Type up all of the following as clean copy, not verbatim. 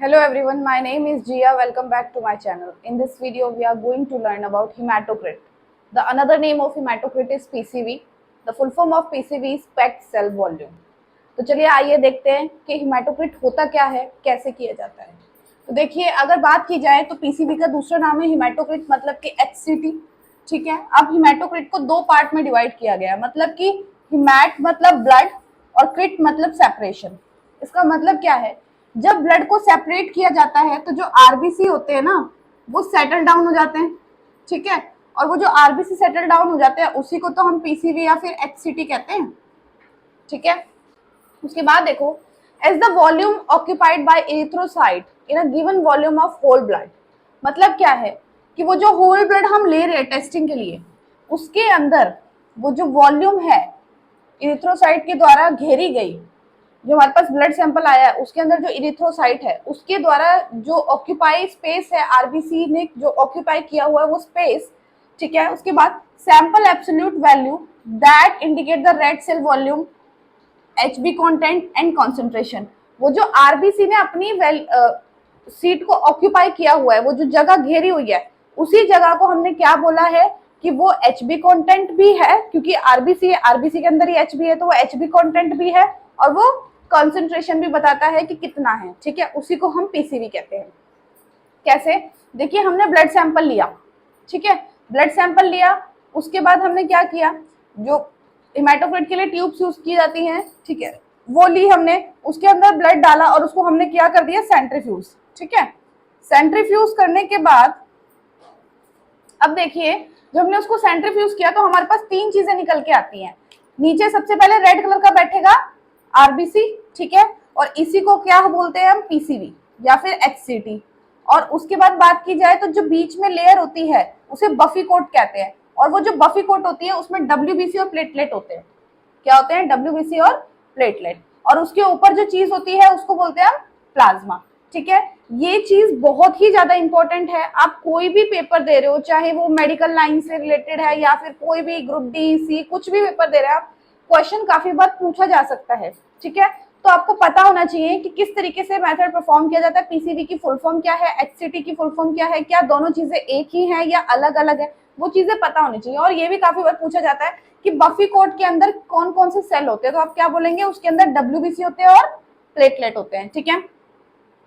Hello everyone, my name is Jia. Welcome back to my channel. In this video, we are going to learn about hematocrit. The another name of hematocrit is PCV. The full form of PCV is packed cell volume. तो चलिए आइए देखते हैं कि haematocrit होता क्या है, कैसे किया जाता है। तो देखिए, अगर बात की जाए तो पीसीबी का दूसरा नाम है हेमाटोक्रिट, मतलब कि एचसीटी। ठीक है। अब हेमाटोक्रिट को दो पार्ट में डिवाइड किया गया, मतलब कि हिमैट मतलब ब्लड और क्रिट मतलब सेपरेशन। इसका मतलब क्या है, जब ब्लड को सेपरेट किया जाता है तो जो आरबीसी होते हैं ना, वो सेटल डाउन हो जाते हैं। ठीक है। और वो जो आरबीसी सेटल डाउन हो जाते हैं उसी को तो हम पीसीबी या फिर एचसीटी कहते हैं। ठीक है। उसके बाद देखो, as the volume occupied by erythrocyte in a given volume of whole blood. मतलब क्या है कि वो जो होल ब्लड हम ले रहे हैं टेस्टिंग के लिए, उसके अंदर वो जो वॉल्यूम है एरिथ्रोसाइट के द्वारा घेरी गई, जो हमारे पास ब्लड सैंपल आया है उसके अंदर जो इरिथ्रोसाइट है उसके द्वारा जो ऑक्यूपाई स्पेस है, आरबीसी ने जो ऑक्यूपाई किया हुआ है वो स्पेस। ठीक है। उसके बाद sample absolute value that indicate the red cell volume, HB content and concentration. वो जो आरबीसी ने अपनी सीट को ऑक्यूपाई किया हुआ है, वो जो जगह घेरी हुई है, उसी जगह को हमने क्या बोला है कि वो एचबी कंटेंट भी है, क्योंकि आरबीसी है, आरबीसी के अंदर ही एचबी है तो वो एचबी कंटेंट भी है, और वो कंसंट्रेशन भी बताता है कि कितना है। ठीक है। उसी को हम पीसीवी कहते हैं। कैसे, देखिए, हमने ब्लड सैंपल लिया। ठीक है। ब्लड सैंपल लिया, उसके बाद हमने क्या किया, जो हेमाटोक्रिट के लिए ट्यूब्स यूज की जाती हैं, ठीक है, वो ली हमने, उसके अंदर ब्लड डाला और उसको हमने क्या कर दिया, सेंट्रीफ्यूज। ठीक है। सेंट्रीफ्यूज करने के बाद अब देखिए, जब हमने उसको सेंट्रीफ्यूज किया तो हमारे पास तीन चीजें निकल के आती हैं। नीचे सबसे पहले रेड कलर का बैठेगा आरबीसी। ठीक है। और इसी को क्या बोलते हैं हम, पीसीवी या फिर एचसीटी। और उसके बाद बात की जाए तो जो बीच में लेयर होती है उसे बफी कोट कहते हैं, और वो जो बफी कोट होती है उसमें डब्ल्यूबीसी और प्लेटलेट होते हैं। क्या होते हैं, डब्ल्यूबीसी और प्लेटलेट। और उसके ऊपर जो चीज होती है उसको बोलते हैं हम प्लाज्मा। ठीक है। ये चीज बहुत ही ज्यादा इंपॉर्टेंट है। आप कोई भी पेपर दे रहे हो, चाहे वो मेडिकल लाइन से रिलेटेड है या फिर कोई भी ग्रुप डी सी कुछ भी पेपर दे रहे हैं आप, क्वेश्चन काफी बार पूछा जा सकता है। ठीक है। तो आपको पता होना चाहिए कि किस तरीके से मेथड परफॉर्म किया जाता है। पीसीवी की फुल फॉर्म क्या है, एचसीटी की फुल फॉर्म क्या है, क्या दोनों चीजें एक ही हैं या अलग अलग है, वो चीजें पता होनी चाहिए। और ये भी काफी बार पूछा जाता है कि बफी कोट के अंदर कौन कौन से सेल होते हैं, तो आप क्या बोलेंगे, उसके अंदर डब्ल्यूबीसी होते हैं और प्लेटलेट होते हैं। ठीक है।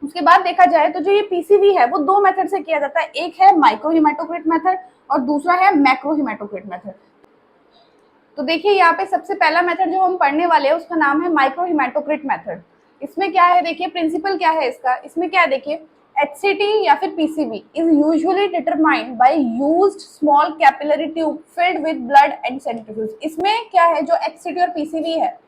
उसके बाद देखा जाए तो जो ये पीसीवी है वो दो मेथड से किया जाता है, एक है माइक्रो हेमाटोक्रिट मेथड और दूसरा है मैक्रो हेमाटोक्रिट मेथड। तो देखिए, यहाँ पे सबसे पहला मेथड जो हम पढ़ने वाले हैं उसका नाम है माइक्रो हेमाटोक्रिट मेथड। इसमें क्या है, देखिए प्रिंसिपल क्या है इसका, इसमें क्या है, देखिए, HCT या फिर PCV is usually determined by used small capillary tube filled with blood and centrifuge। इसमें क्या है, जो HCT और PCV है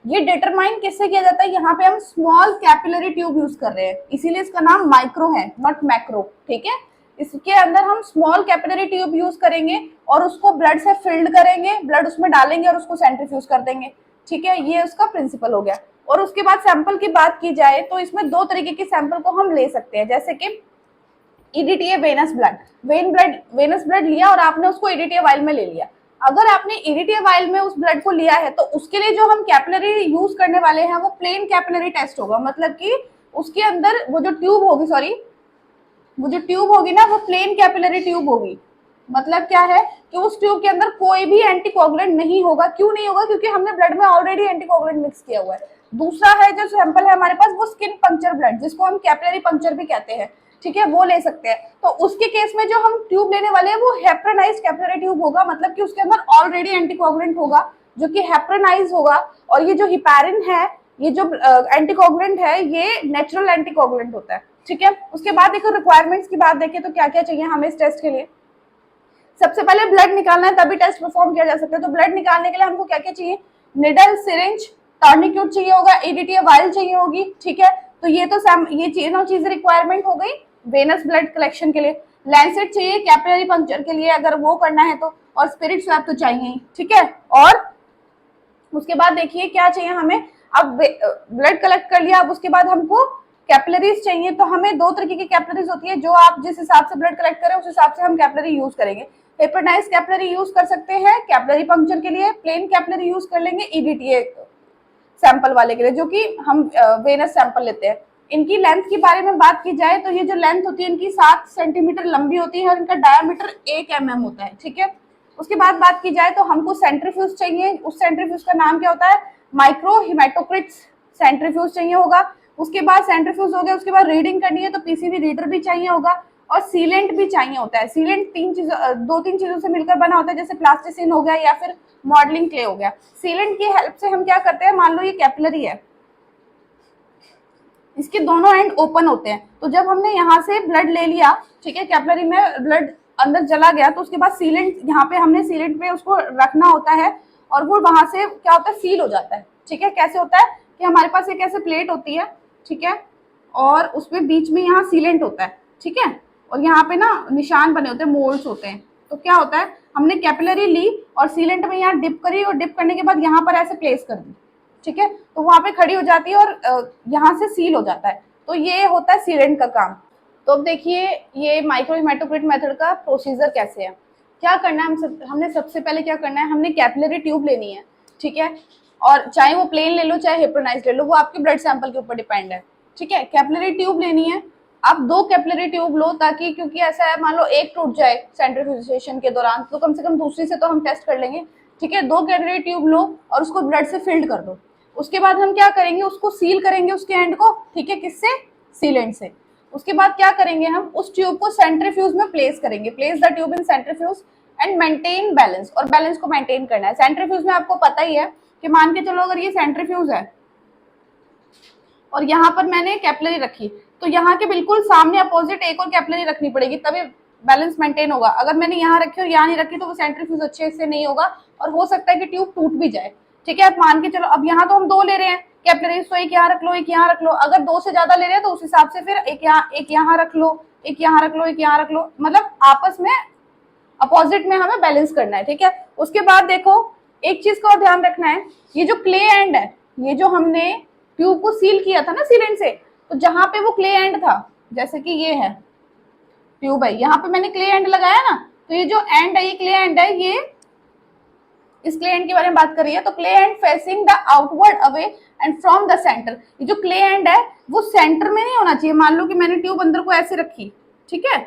ये डिटरमाइन किससे किया जाता है, यहाँ पे हम स्मॉल कैपिलरी ट्यूब यूज कर रहे हैं, इसीलिए इसका नाम माइक्रो है, नॉट मैक्रो। ठीक है। इसके अंदर हम स्मॉल कैपिलरी ट्यूब यूज करेंगे और उसको ब्लड से फिल्ड करेंगे, ब्लड उसमें डालेंगे और उसको सेंट्रीफ्यूज कर देंगे। ठीक है। ये उसका प्रिंसिपल हो गया। और उसके बाद सैंपल की बात की जाए तो इसमें दो तरीके के सैंपल को हम ले सकते हैं, जैसे कि EDTA venous blood, venous blood लिया और आपने उसको ईडीटीए वाइल में ले लिया। अगर आपने ईडीटीए वाइल में उस ब्लड को लिया है तो उसके लिए जो हम कैपिलरी यूज करने वाले हैं वो प्लेन कैपिलरी टेस्ट होगा, मतलब कि उसके अंदर वो जो ट्यूब होगी, सॉरी, वो जो ट्यूब होगी ना वो प्लेन कैपिलरी ट्यूब होगी। मतलब क्या है कि उस ट्यूब के अंदर कोई भी एंटीकोगुलेंट नहीं होगा। क्यों नहीं होगा, क्योंकि हमने ब्लड में ऑलरेडी एंटीकोगुलेंट मिक्स किया हुआ है। दूसरा है जो सैंपल है हमारे पास वो स्किन पंक्चर ब्लड, जिसको हम कैपिलरी पंक्चर भी कहते हैं। ठीक है, वो ले सकते हैं। तो उसके केस में जो हम ट्यूब लेने वाले हैं वो हेप्रेनाइज्ड कैपिलरी ट्यूब होगा, मतलब कि उसके अंदर ऑलरेडी एंटीकोगुलेंट होगा जो कि हेप्रेनाइज होगा। और ये जो हिपैरिन है, ये जो एंटीकोगुलेंट है, ये नेचुरल एंटीकोगुलेंट होता है। ठीक है। उसके बाद देखो रिक्वायरमेंट्स की बात देखें तो क्या क्या चाहिए हमें इस टेस्ट के लिए। सबसे पहले ब्लड निकालना है तभी टेस्ट परफॉर्म किया जा सकता है। तो ब्लड निकालने के लिए हमको क्या क्या चाहिए, निडल, सिरिंज, टर्निक्यूट चाहिए होगा, ईडीटीए वाइल चाहिए होगी। ठीक है। तो ये तो ये तीनों चीजें रिक्वायरमेंट हो गई वेनस ब्लड कलेक्शन के लिए। लैंसेट चाहिए कैपिलरी पंक्चर के लिए अगर वो करना है तो, और स्पिरिट स्वैप तो चाहिए ही। ठीक है। और उसके बाद देखिए क्या चाहिए हमें, अब ब्लड कलेक्ट कर लिया, अब उसके बाद हमको कैपिलरीज चाहिए। तो हमें दो तरीके की कैपिलरीज होती है, जो आप जिस हिसाब से ब्लड कलेक्ट करें उस हिसाब से हम कैपिलरी यूज करेंगे। हेपेटाइज कैपिलरी यूज कर सकते हैं कैपिलरी पंक्चर के लिए, प्लेन कैपिलरी यूज कर लेंगे ईडीटीए सैंपल वाले के लिए, जो कि हम वेनस सैंपल लेते हैं। इनकी लेंथ के बारे में बात की जाए तो ये जो लेंथ होती है इनकी 7 सेंटीमीटर लंबी होती है और इनका डायमीटर 1 mm होता है, ठीक है। उसके बाद बात की जाए तो हमको सेंट्रीफ्यूज चाहिए, उस सेंट्रीफ्यूज का नाम क्या होता है, माइक्रो हिमेटोक्रिट सेंट्रीफ्यूज चाहिए होगा। उसके बाद सेंट्रीफ्यूज हो गया, उसके बाद रीडिंग करनी है तो पीसीवी रीडर भी चाहिए होगा और सीलेंट भी चाहिए होता है। सीलेंट दो तीन चीजों से मिलकर बना होता है, जैसे प्लास्टिसिन हो गया या फिर मॉडलिंग क्ले हो गया। सीलेंट की हेल्प से हम क्या करते हैं, मान लो ये कैपिलरी है, इसके दोनों एंड ओपन होते हैं, तो जब हमने यहाँ से ब्लड ले लिया, ठीक है, कैपिलरी में ब्लड अंदर चला गया, तो उसके बाद सीलेंट, यहाँ पे हमने सीलेंट पे उसको रखना होता है और वो वहां से क्या होता है, सील हो जाता है, ठीक है। कैसे होता है कि हमारे पास एक ऐसे प्लेट होती है, ठीक है, और उसमें बीच में यहाँ सीलेंट होता है, ठीक है, और यहाँ पे ना निशान बने होते हैं, मोल्ड्स होते हैं। तो क्या होता है, हमने कैपिलरी ली और सीलेंट में यहाँ डिप करी और डिप करने के बाद यहाँ पर ऐसे प्लेस कर दी, ठीक है, तो वहां पे खड़ी हो जाती है और यहाँ से सील हो जाता है। तो ये होता है सीलेंट का काम। तो अब देखिए ये माइक्रो हिमेटोक्रिट मेथड का प्रोसीजर कैसे है। क्या करना है, हमने सबसे पहले क्या करना है, हमने कैपिलरी ट्यूब लेनी है, ठीक है, और चाहे वो प्लेन ले लो चाहे हेप्रोनाइज ले लो, वो आपके ब्लड सैंपल के ऊपर डिपेंड है, ठीक है। कैपिलरी ट्यूब लेनी है, आप 2 कैपिलरी ट्यूब लो, ताकि क्योंकि ऐसा है मान लो एक टूट जाए सेंट्रीफ्यूजेशन के दौरान तो कम से कम दूसरी से तो हम टेस्ट कर लेंगे, ठीक है। 2 कैपिलरी ट्यूब लो और उसको ब्लड से फिल्ड कर दो। उसके बाद हम क्या करेंगे, उसको सील करेंगे उसके एंड को, ठीक है, किससे, सीलेंट से। उसके बाद क्या करेंगे, हम उस ट्यूब को सेंट्रीफ्यूज में प्लेस करेंगे, place the tube in centrifuge and maintain balance, और बैलेंस को मेंटेन करना है। सेंट्रीफ्यूज में आपको पता ही है कि मान के चलो अगर ये सेंट्रीफ्यूज है और यहाँ पर मैंने कैपिलरी रखी, तो यहाँ के बिल्कुल सामने अपोजिट एक और कैपिलरी रखनी पड़ेगी, तभी बैलेंस मेंटेन होगा। अगर मैंने यहाँ रखी और यहाँ नहीं रखी तो वो सेंट्रीफ्यूज अच्छे से नहीं होगा और हो सकता है कि ट्यूब टूट भी जाए, ठीक है। आप मान के चलो, अब यहाँ तो हम 2 ले रहे हैं कैपिलरीज, तो एक यहाँ रख लो एक यहाँ रख लो। अगर 2 से ज्यादा ले रहे हैं तो उस हिसाब से फिर एक यहाँ रख लो, एक यहाँ रख लो, एक यहाँ रख लो, मतलब आपस में अपोजिट में हमें बैलेंस करना है, ठीक है। उसके बाद देखो एक चीज का और ध्यान रखना है, ये जो क्ले एंड है, ये जो हमने ट्यूब को सील किया था ना सीलेंट से, तो जहां पे वो क्ले एंड था, जैसे कि ये है ट्यूब है, यहाँ पे मैंने क्ले एंड लगाया ना, तो ये जो एंड है ये क्ले एंड है, ये इस क्ले एंड के बारे में बात कर रही है। तो clay and facing the outward away and from the centre, ये जो क्ले एंड है वो सेंटर में नहीं होना चाहिए। मान लो कि मैंने ट्यूब अंदर को ऐसे रखी, ठीक है,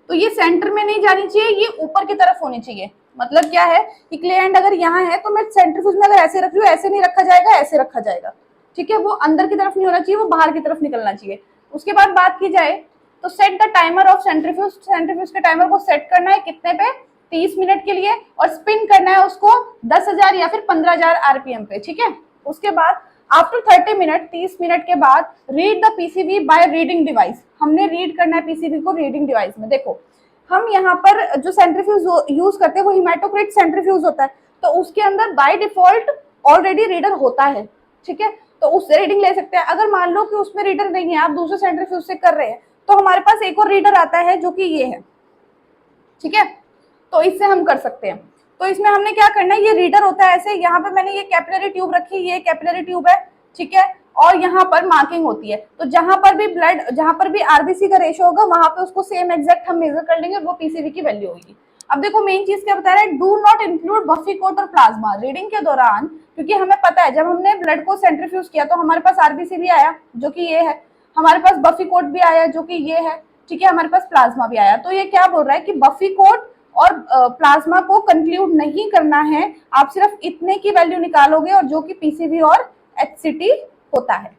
तो ये सेंटर में नहीं जानी चाहिए, ये ऊपर की तरफ होनी चाहिए। मतलब क्या है कि क्ले एंड अगर यहाँ है तो मैं सेंट्रीफ्यूज में अगर ऐसे रख रही हूँ, ऐसे नहीं रखा जाएगा, ऐसे रखा जाएगा, ठीक है, वो अंदर की तरफ नहीं होना चाहिए, वो बाहर की तरफ निकलना चाहिए। उसके बाद बात की जाए तो set the timer of centrifuge, centrifuge के टाइमर को सेट करना है कितने पे, 30 मिनट के लिए, और स्पिन करना है उसको 10,000 या फिर 15,000 आरपीएम पे, ठीक है। उसके बाद आफ्टर 30 मिनट, 30 मिनट के बाद read the PCB by reading device, हमने रीड करना है पीसीबी को रीडिंग डिवाइस में। देखो हम यहाँ पर जो सेंट्रीफ्यूज यूज करते हैं वो हिमेटोक्रिट सेंट्रीफ्यूज होता है, तो उसके अंदर बाय डिफॉल्ट ऑलरेडी रीडर होता है, ठीक है, तो उससे रीडिंग ले सकते हैं। अगर मान लो कि उसमें रीडर नहीं है, आप दूसरे सेंट्रीफ्यूज से कर रहे हैं, तो हमारे पास एक और रीडर आता है जो कि ये है, ठीक है, तो इससे हम कर सकते हैं। तो इसमें हमने क्या करना है, ये रीडर होता है ऐसे, यहाँ पे मैंने ये कैपिलरी ट्यूब रखी, ये कैपिलरी ट्यूब है, ठीक है, और यहाँ पर मार्किंग होती है, तो जहां पर भी ब्लड, जहां पर भी आरबीसी का रेशो होगा वहां पे उसको सेम एग्जैक्ट हम मेजर कर लेंगे, वो पीसीबी की वैल्यू होगी। अब देखो मेन चीज क्या बता रहा है, do not include buffy coat और प्लाज्मा रीडिंग के दौरान, क्योंकि हमें पता है जब हमने ब्लड को सेंट्रीफ्यूज किया तो हमारे पास आरबीसी भी आया जो कि ये है, हमारे पास बफी कोट भी आया जो कि ये है, ठीक है, हमारे पास प्लाज्मा भी आया। तो ये क्या बोल रहा है कि बफी कोट और प्लाज्मा को कंक्लूड नहीं करना है, आप सिर्फ इतने की वैल्यू निकालोगे और जो कि पीसीबी और एचसीटी होता है,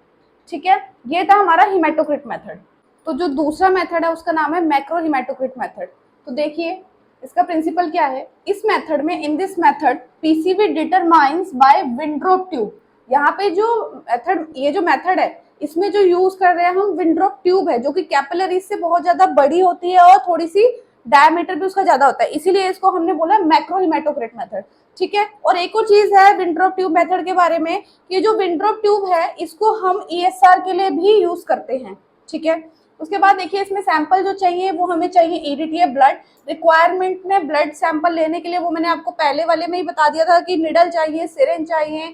ठीक है। ये था हमारा हिमेटोक्रिट मेथड। तो जो दूसरा मेथड है उसका नाम है मैक्रो हिमेटोक्रिट मेथड। तो देखिए इसका प्रिंसिपल क्या है, इस मेथड में, in this method PCB determines by विंड्रोप ट्यूब। यहाँ पे जो मेथड, ये जो मेथड है इसमें जो यूज कर रहे हैं हम विंड्रोप ट्यूब है, जो कि कैपिलरी से बहुत ज्यादा बड़ी होती है और थोड़ी सी डायमीटर भी उसका ज्यादा होता है, इसीलिए इसको हमने बोला मैक्रो हिमेटोक्रिट मेथड, ठीक है। और एक और चीज है विंड्रोप ट्यूब मेथड के बारे में, ये जो विंड्रोप ट्यूब है इसको हम ईएसआर के लिए भी यूज करते हैं, ठीक है। उसके बाद देखिए इसमें सैंपल जो चाहिए वो हमें चाहिए ईडीटीए ब्लड। रिक्वायरमेंट में ब्लड सैंपल लेने के लिए वो मैंने आपको पहले वाले में ही बता दिया था कि निडल चाहिए, सिरिंज चाहिए,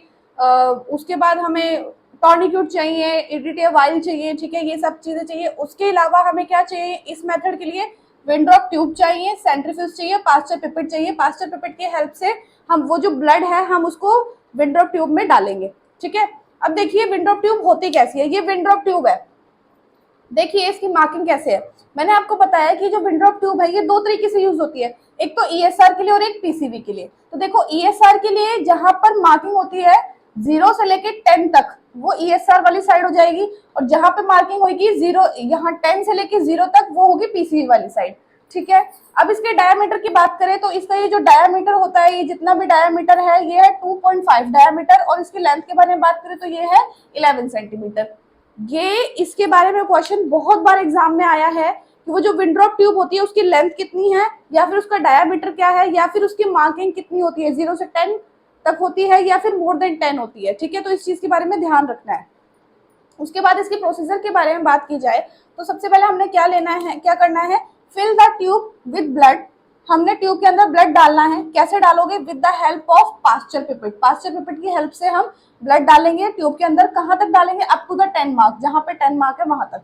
उसके बाद हमें टॉर्निक्यूट चाहिए, ईडीटीए वाइल चाहिए, ठीक है, ये सब चीजें चाहिए। उसके अलावा हमें क्या चाहिए इस मेथड के लिए, विंड्रोप ट्यूब चाहिए, सेंट्रीफ्यूज चाहिए, पास्चर पिपेट चाहिए। पास्चर पिपेट की हेल्प से हम वो जो ब्लड है हम उसको विंड्रोप ट्यूब में डालेंगे, ठीक है। अब देखिए विंड्रोप ट्यूब होती कैसी है, ये विंड्रोप ट्यूब है, देखिए इसकी मार्किंग कैसे है। मैंने आपको बताया कि जो विंड्रॉप ट्यूब है ये दो तरीके से यूज होती है, एक तो ईएसआर के लिए और एक पीसीवी के लिए। तो देखो ईएसआर के लिए जहां पर मार्किंग होती है 0 से लेके 10 तक वो ईएसआर वाली साइड हो जाएगी, और जहां पे मार्किंग होगी 0 यहाँ 10 से लेके 0 तक वो होगी पीसीवी वाली साइड। ठीक है, अब इसके डायामीटर की बात करें तो इसका ये जो डायामीटर होता है, ये जितना भी डायामीटर है ये है 2.5 डायामीटर, और इसकी लेंथ के बारे में बात करें तो ये है 11 सेंटीमीटर। ये इसके बारे में क्वेश्चन बहुत बार एग्जाम में आया है कि वो जो विंड्रॉप ट्यूब होती है उसकी लेंथ कितनी है, या फिर उसका डायामीटर क्या है, या फिर उसकी मार्किंग कितनी होती है, 0 से 10 तक होती है या फिर मोर देन 10 होती है। ठीक है, तो इस चीज के बारे में ध्यान रखना है। उसके बाद इसके प्रोसीजर के बारे में बात की जाए तो सबसे पहले हमने क्या लेना है, क्या करना है, fill the tube with blood. हमने ट्यूब के अंदर ब्लड डालना है। कैसे डालोगे, with the help of Pasteur pipette. Pasteur pipette की हेल्प से हम ब्लड डालेंगे ट्यूब के अंदर। कहां तक डालेंगे, अप टू द 10 मार्क, जहां पे 10 मार्क है वहां तक।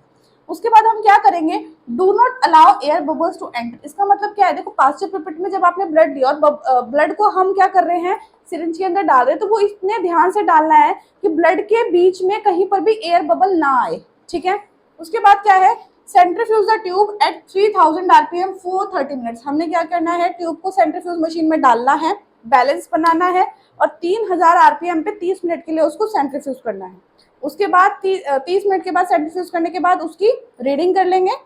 उसके बाद हम क्या करेंगे, do not allow air bubbles to enter. इसका मतलब क्या है, देखो पास्चर पिपेट में जब आपने ब्लड दिया और ब्लड को हम क्या कर रहे हैं, सिरिंज के अंदर डाल रहे हैं, तो वो इतने ध्यान से डालना है कि ब्लड के बीच में कहीं पर भी एयर बबल ना आए। ठीक है, उसके बाद क्या है, centrifuge the tube at 3000 RPM for 30 minutes. हमने क्या करना है, ट्यूब को सेंट्रीफ्यूज मशीन में डालना है, बैलेंस बनाना है, और 3000 आरपीएम पे 30 मिनट के लिए उसको सेंट्रीफ्यूज करना है। उसके बाद 30 मिनट के बाद सेंट्रीफ्यूज करने के बाद उसकी रीडिंग कर लेंगे,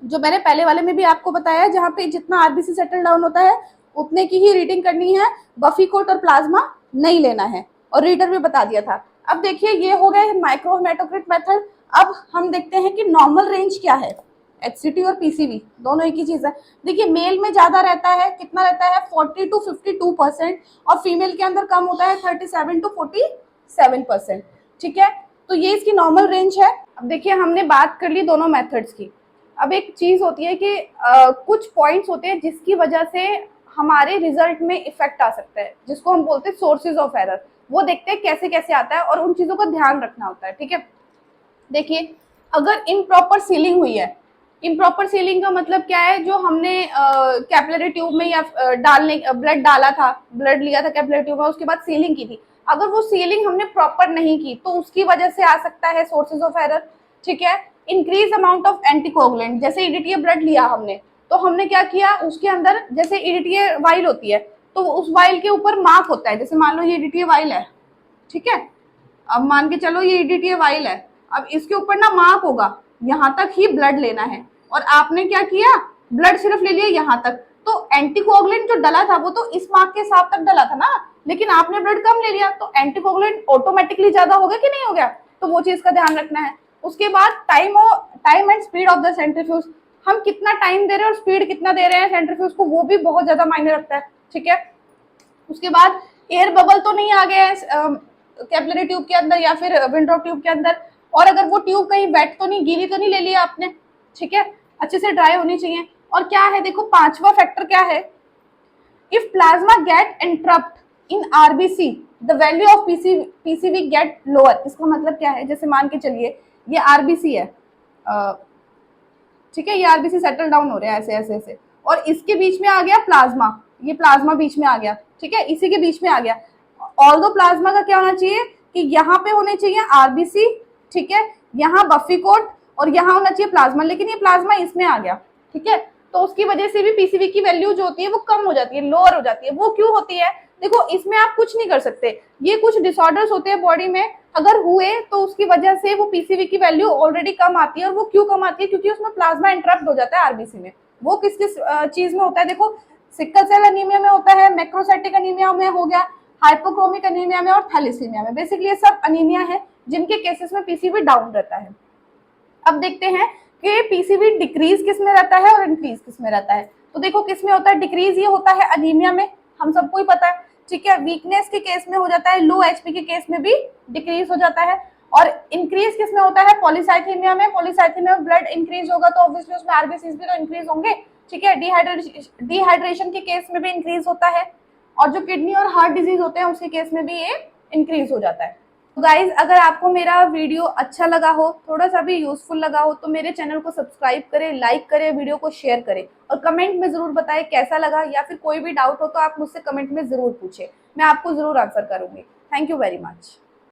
जो मैंने पहले वाले में भी आपको बताया, जहाँ पे जितना आरबीसी सेटल डाउन होता है उतने की ही रीडिंग करनी है, बफी कोट और प्लाज्मा नहीं लेना है, और रीडर भी बता दिया था। अब देखिए ये हो गया माइक्रो हेमेटोक्रिट मेथड। अब हम देखते हैं कि नॉर्मल रेंज क्या है। एचसीटी और पीसीवी दोनों एक ही चीज है। देखिए मेल में ज्यादा रहता है, कितना रहता है 40 to 52%, और फीमेल के अंदर कम होता है 37 to 47%। ठीक है, तो ये इसकी नॉर्मल रेंज है। अब देखिए हमने बात कर ली दोनों मेथड्स की। अब एक चीज होती है कि कुछ पॉइंट्स होते हैं जिसकी वजह से हमारे रिजल्ट में इफेक्ट आ सकता है, जिसको हम बोलते हैं सोर्सेज ऑफ एरर। वो देखते हैं कैसे कैसे आता है और उन चीजों का ध्यान रखना होता है। ठीक है, देखिए अगर इम्प्रॉपर सीलिंग हुई है, इम्प्रॉपर सीलिंग का मतलब क्या है, जो हमने कैपिलरी ट्यूब में या डालने ब्लड डाला था, ब्लड लिया था कैपिलरी ट्यूब में, उसके बाद सीलिंग की थी, अगर वो सीलिंग हमने प्रॉपर नहीं की तो उसकी वजह से आ सकता है सोर्सेज ऑफ एरर। ठीक है, इंक्रीज अमाउंट ऑफ एंटीकोगुलेंट। जैसे ईडीटीए ब्लड लिया हमने, तो हमने क्या किया, उसके अंदर जैसे ईडीटीए वाइल होती है तो उस वाइल के ऊपर मार्क होता है, जैसे मान लो ये ईडीटीए वाइल है। ठीक है, अब मान के चलो ये ईडीटीए वाइल है, अब इसके ऊपर ना मार्क होगा, यहाँ तक ही ब्लड लेना है, और आपने क्या किया, ब्लड सिर्फ ले लिया यहाँ तक, तो एंटीकोगुलेंट जो डला था वो तो इस मार्क के हिसाब तक डला था ना, लेकिन आपने ब्लड कम ले लिया तो एंटीकोगुलेंट ऑटोमेटिकली ज्यादा हो गया कि नहीं हो गया, तो वो चीज का ध्यान रखना है। उसके बाद time and speed of the centrifuge. हम कितना टाइम दे रहे हैं और स्पीड कितना दे रहे हैं सेंट्रीफ्यूज को, वो भी बहुत ज्यादा मायने रखता है। ठीक है, उसके बाद एयर बबल तो नहीं आ गया कैपिलरी ट्यूब के अंदर या फिर विंड्रॉप ट्यूब के अंदर, और अगर वो ट्यूब कहीं वेट तो नहीं, गीली तो नहीं ले लिया आपने। ठीक है, अच्छे से ड्राई होनी चाहिए। और क्या है, देखो पांचवा फैक्टर क्या है, if plasma get interrupt in RBC the value of PCV get lower. इसका मतलब क्या है, जैसे मान के चलिए ये आरबीसी है, ठीक है, ये आरबीसी सेटल डाउन हो रहा है ऐसे ऐसे ऐसे, और इसके बीच में आ गया प्लाज्मा, ये प्लाज्मा बीच में आ गया। ठीक है, इसी के बीच में आ गया। ऑल्दो प्लाज्मा का क्या होना चाहिए कि यहाँ पे होने चाहिए आरबीसी, ठीक है, यहाँ बफी कोट, और यहाँ होना चाहिए प्लाज्मा, लेकिन ये प्लाज्मा इसमें आ गया। ठीक है, तो उसकी वजह से भी पीसीवी की वैल्यू जो होती है वो कम हो जाती है, लोअर हो जाती है। वो क्यों होती है, देखो इसमें आप कुछ नहीं कर सकते, ये कुछ डिसऑर्डर्स होते हैं बॉडी में, अगर हुए तो उसकी वजह से वो पीसीवी की वैल्यू ऑलरेडी कम आती है। और वो क्यों कम आती है, क्योंकि उसमें प्लाज्मा इंटरप्ट हो जाता है आरबीसी में। वो किस किस चीज में होता है, देखो सिकल सेल एनीमिया में होता है, मैक्रोसाइटिक एनीमिया में हो गया, हाइपोक्रोमिक एनीमिया में, और थैलेसीमिया में। बेसिकली ये सब एनीमिया है जिनके केसेस में पीसीवी डाउन रहता है। अब देखते हैं कि पीसीवी डिक्रीज किस में रहता है और इंक्रीज किस में रहता है। तो देखो किस में होता है डिक्रीज, ये होता है अनीमिया में, हम सबको ही पता है। ठीक है, वीकनेस के केस में हो जाता है, लो एचपी के केस में भी डिक्रीज हो जाता है। और इंक्रीज किस में होता है, पॉलीसाइथेमिया में। पॉलीसाइथेमिया में ब्लड इंक्रीज होगा तो ऑब्वियसली उसमें आरबीसीज भी तो इंक्रीज होंगे। ठीक है, डिहाइड्रेशन के केस में भी इंक्रीज होता है, और जो किडनी और हार्ट डिजीज होते हैं उसके केस में भी ये इंक्रीज हो जाता है। तो गाइज अगर आपको मेरा वीडियो अच्छा लगा हो, थोड़ा सा भी यूजफुल लगा हो, तो मेरे चैनल को सब्सक्राइब करें, लाइक करें, वीडियो को शेयर करें, और कमेंट में जरूर बताएं कैसा लगा, या फिर कोई भी डाउट हो तो आप मुझसे कमेंट में जरूर पूछें, मैं आपको जरूर आंसर करूंगी। Thank you very much.